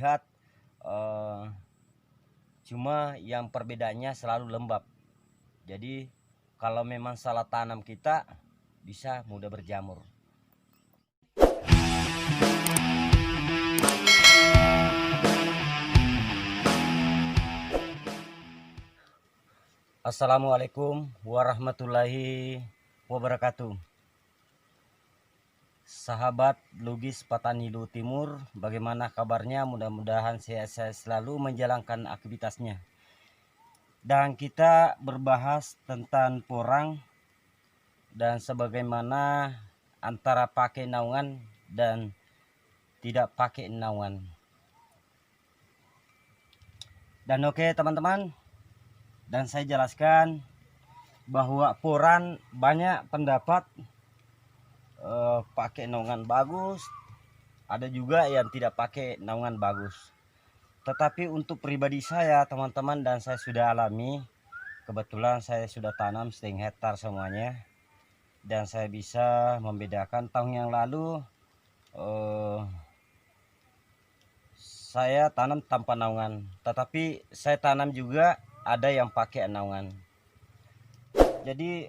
lihat cuma yang perbedaannya selalu lembab. Jadi kalau memang salah tanam kita bisa mudah berjamur. Assalamualaikum warahmatullahi wabarakatuh. Sahabat Lugis Petani Lu Timur, bagaimana kabarnya? Mudah-mudahan sehat-sehat selalu menjalankan aktivitasnya. Dan kita berbahas tentang porang dan sebagaimana antara pakai naungan dan tidak pakai naungan. Dan oke teman-teman, dan saya jelaskan bahwa porang banyak pendapat pakai naungan bagus, ada juga yang tidak pakai naungan bagus. Tetapi untuk pribadi saya teman-teman, dan saya sudah alami, kebetulan saya sudah tanam 1,5 hektar semuanya, dan saya bisa membedakan. Tahun yang lalu saya tanam tanpa naungan, tetapi saya tanam juga ada yang pakai naungan. Jadi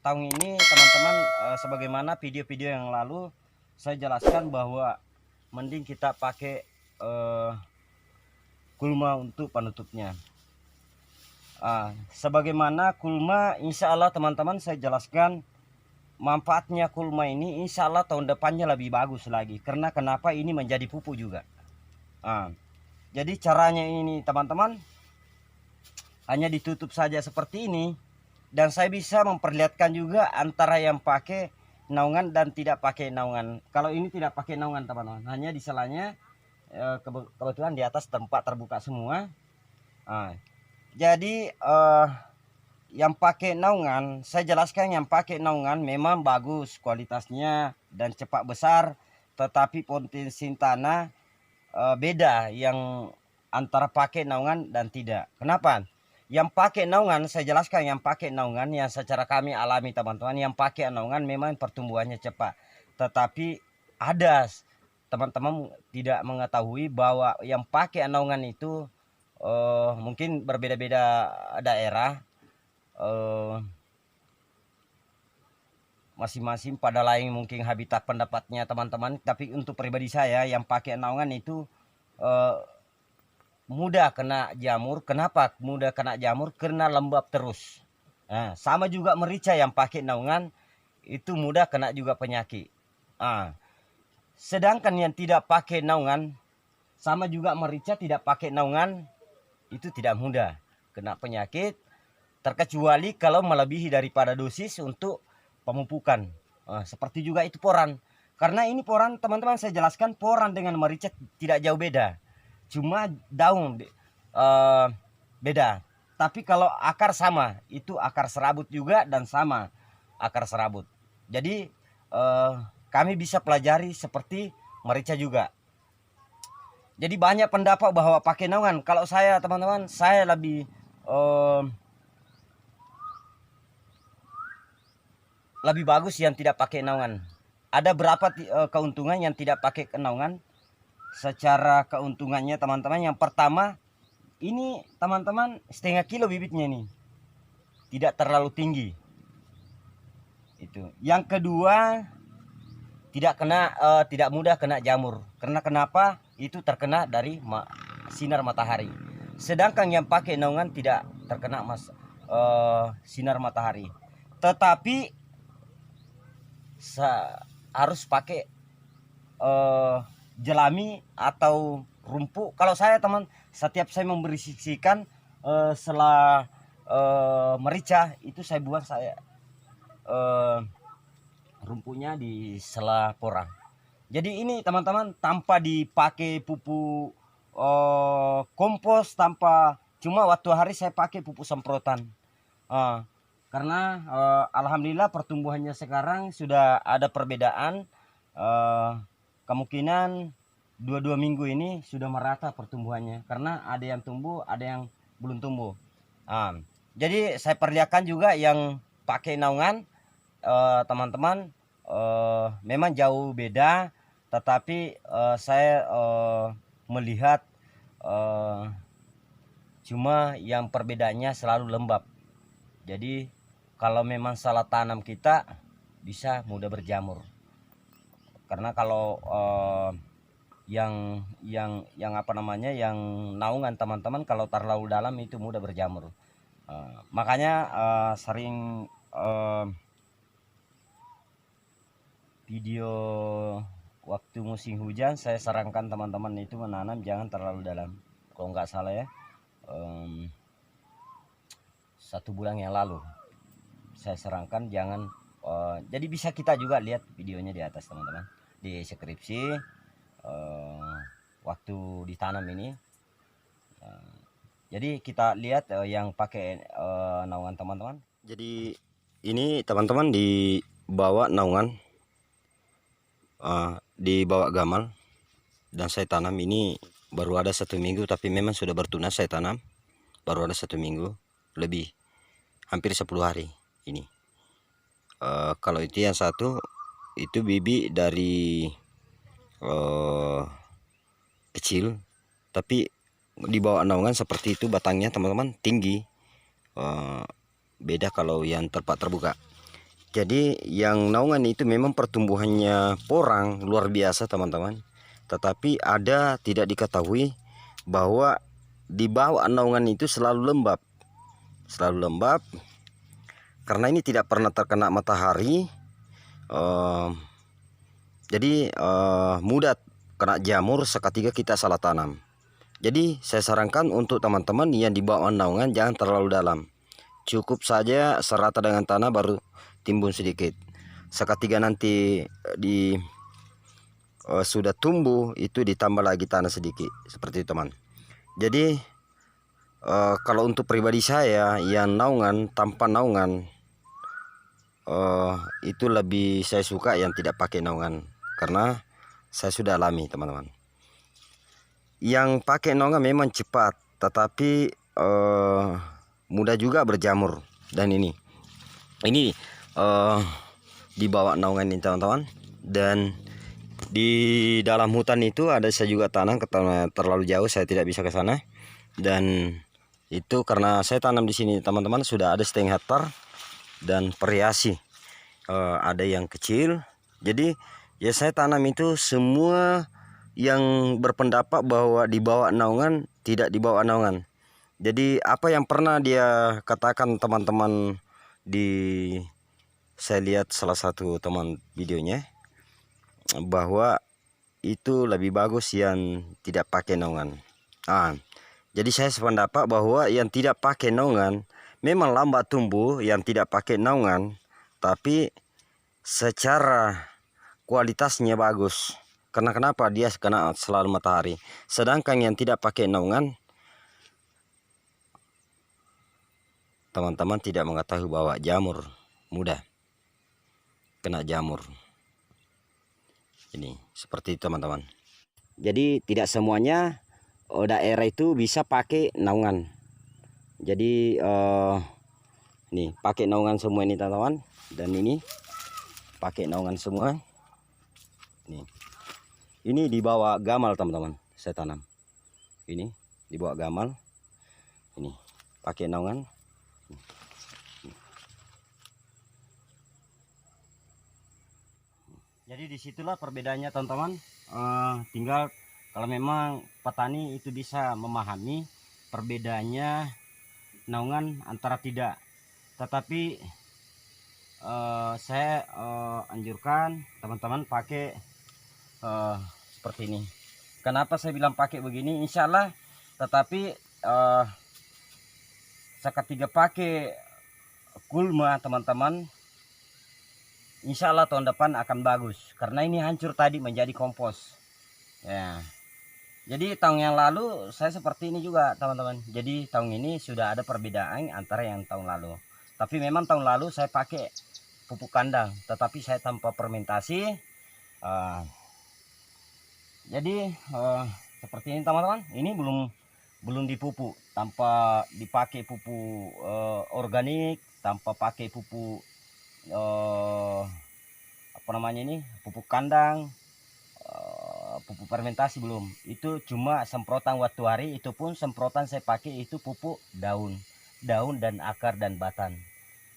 tahun ini teman-teman, sebagaimana video-video yang lalu saya jelaskan bahwa mending kita pakai kulma untuk penutupnya. Sebagaimana kulma, insya Allah teman-teman saya jelaskan manfaatnya kulma ini, insya Allah tahun depannya lebih bagus lagi. Karena kenapa? Ini menjadi pupuk juga. Jadi caranya ini teman-teman, hanya ditutup saja seperti ini. Dan saya bisa memperlihatkan juga antara yang pakai naungan dan tidak pakai naungan. Kalau ini tidak pakai naungan teman-teman, hanya di selanya kebetulan di atas tempat terbuka semua. Jadi yang pakai naungan, saya jelaskan yang pakai naungan memang bagus kualitasnya dan cepat besar, tetapi potensi tanah beda yang antara pakai naungan dan tidak. Kenapa? Yang pakai naungan, saya jelaskan yang pakai naungan yang secara kami alami teman-teman, yang pakai naungan memang pertumbuhannya cepat. Tetapi ada teman-teman tidak mengetahui bahwa yang pakai naungan itu mungkin berbeda-beda daerah, masing-masing pada lain mungkin habitat pendapatnya teman-teman. Tapi untuk pribadi saya yang pakai naungan itu mudah kena jamur. Kenapa mudah kena jamur? Karena lembab terus. Sama juga merica yang pakai naungan itu mudah kena juga penyakit. Sedangkan yang tidak pakai naungan, sama juga merica tidak pakai naungan, itu tidak mudah kena penyakit, terkecuali kalau melebihi daripada dosis untuk pemupukan. Seperti juga itu poran. Karena ini poran teman-teman, saya jelaskan poran dengan merica tidak jauh beda. Cuma daun beda. Tapi kalau akar sama, itu akar serabut juga dan sama akar serabut. Jadi kami bisa pelajari seperti merica juga. Jadi banyak pendapat bahwa pakai naungan. Kalau saya teman-teman, saya lebih bagus yang tidak pakai naungan. Ada berapa keuntungan yang tidak pakai naungan? Secara keuntungannya teman-teman, yang pertama ini teman-teman 1,5 kilo bibitnya ini, tidak terlalu tinggi. Itu. Yang kedua, tidak mudah kena jamur. Karena kenapa? Itu terkena dari sinar matahari. Sedangkan yang pakai naungan tidak terkena sinar matahari. Tetapi harus pakai jelami atau rumput. Kalau saya teman, setiap saya membersihkan setelah merica itu saya buang rumputnya di sela porang. Jadi ini teman-teman tanpa dipakai pupuk kompos, tanpa, cuma waktu hari saya pakai pupuk semprotan. Karena alhamdulillah pertumbuhannya sekarang sudah ada perbedaan. Kemungkinan 2 minggu ini sudah merata pertumbuhannya, karena ada yang tumbuh, ada yang belum tumbuh. Jadi saya perlihatkan juga yang pakai naungan, teman-teman, memang jauh beda. Tetapi saya melihat cuma yang perbedaannya selalu lembab. Jadi kalau memang salah tanam kita bisa mudah berjamur. Karena kalau yang apa namanya, yang naungan teman-teman kalau terlalu dalam itu mudah berjamur. Makanya sering video waktu musim hujan saya sarankan teman-teman itu menanam jangan terlalu dalam. Kalau nggak salah ya, 1 bulan yang lalu saya sarankan jangan. Jadi bisa kita juga lihat videonya di atas teman-teman, di deskripsi waktu ditanam ini. Jadi kita lihat yang pakai naungan teman-teman. Jadi ini teman-teman dibawa naungan, dibawa gamal, dan saya tanam ini baru ada 1 minggu, tapi memang sudah bertunas. Saya tanam baru ada 1 minggu lebih, hampir 10 hari ini. Kalau itu yang satu itu bibi dari kecil, tapi dibawa naungan seperti itu batangnya teman-teman, tinggi. Beda kalau yang tempat terbuka. Jadi yang naungan itu memang pertumbuhannya porang luar biasa teman-teman, tetapi ada tidak diketahui bahwa di bawah naungan itu selalu lembab, karena ini tidak pernah terkena matahari. Jadi mudah kena jamur seketika kita salah tanam. Jadi saya sarankan untuk teman-teman yang di bawah naungan jangan terlalu dalam, cukup saja serata dengan tanah baru timbun sedikit. Seketika nanti sudah tumbuh itu ditambah lagi tanah sedikit, seperti itu teman. Jadi kalau untuk pribadi saya yang naungan tanpa naungan, itu lebih saya suka yang tidak pakai naungan, karena saya sudah alami teman-teman. Yang pakai naungan memang cepat, tetapi mudah juga berjamur. Dan ini dibawa naungan ini teman-teman. Dan di dalam hutan itu ada saya juga tanam, karena terlalu jauh saya tidak bisa ke sana. Dan itu karena saya tanam di sini teman-teman sudah ada 1,5 hektar dan variasi. Ada yang kecil. Jadi ya saya tanam itu semua yang berpendapat bahwa dibawa naungan tidak dibawa naungan. Jadi apa yang pernah dia katakan teman-teman, saya lihat salah satu teman videonya bahwa itu lebih bagus yang tidak pakai naungan. Jadi saya sependapat bahwa yang tidak pakai naungan memang lambat tumbuh yang tidak pakai naungan, tapi secara kualitasnya bagus. Karena kenapa? Dia kena selalu matahari. Sedangkan yang tidak pakai naungan, teman-teman tidak mengetahui bahwa jamur mudah kena jamur. Ini seperti itu teman-teman. Jadi tidak semuanya daerah itu bisa pakai naungan. Jadi nih pakai naungan semua ini teman-teman, dan ini pakai naungan semua. Ini dibawa gamal teman-teman, saya tanam. Ini dibawa gamal. Ini pakai naungan. Jadi disitulah perbedaannya teman-teman. Tinggal kalau memang petani itu bisa memahami perbedaannya naungan antara tidak. Tetapi saya anjurkan teman-teman pakai seperti ini. Kenapa saya bilang pakai begini? Insya Allah. Tetapi seketika pakai Kulma teman-teman, insya Allah tahun depan akan bagus. Karena ini hancur tadi menjadi kompos. Ya. Jadi tahun yang lalu saya seperti ini juga teman-teman. Jadi tahun ini sudah ada perbedaan antara yang tahun lalu. Tapi memang tahun lalu saya pakai pupuk kandang, tetapi saya tanpa fermentasi. Jadi seperti ini teman-teman. Ini belum dipupuk, tanpa dipakai pupuk organik, tanpa pakai pupuk apa namanya ini, pupuk kandang, pupuk fermentasi belum. Itu cuma semprotan waktu hari, itu pun semprotan saya pakai itu pupuk daun dan akar dan batang.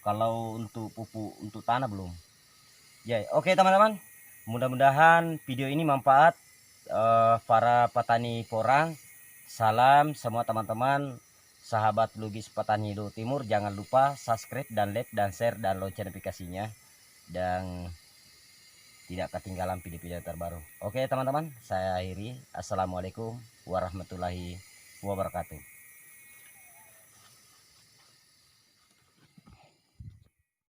Kalau untuk pupuk untuk tanah belum. Ya, oke teman-teman. Mudah-mudahan video ini manfaat para petani porang. Salam semua teman-teman, sahabat logis petani Luhut Timur. Jangan lupa subscribe dan like dan share dan lonceng notifikasinya, dan tidak ketinggalan video-video terbaru. Oke teman-teman, saya akhiri. Assalamualaikum warahmatullahi wabarakatuh.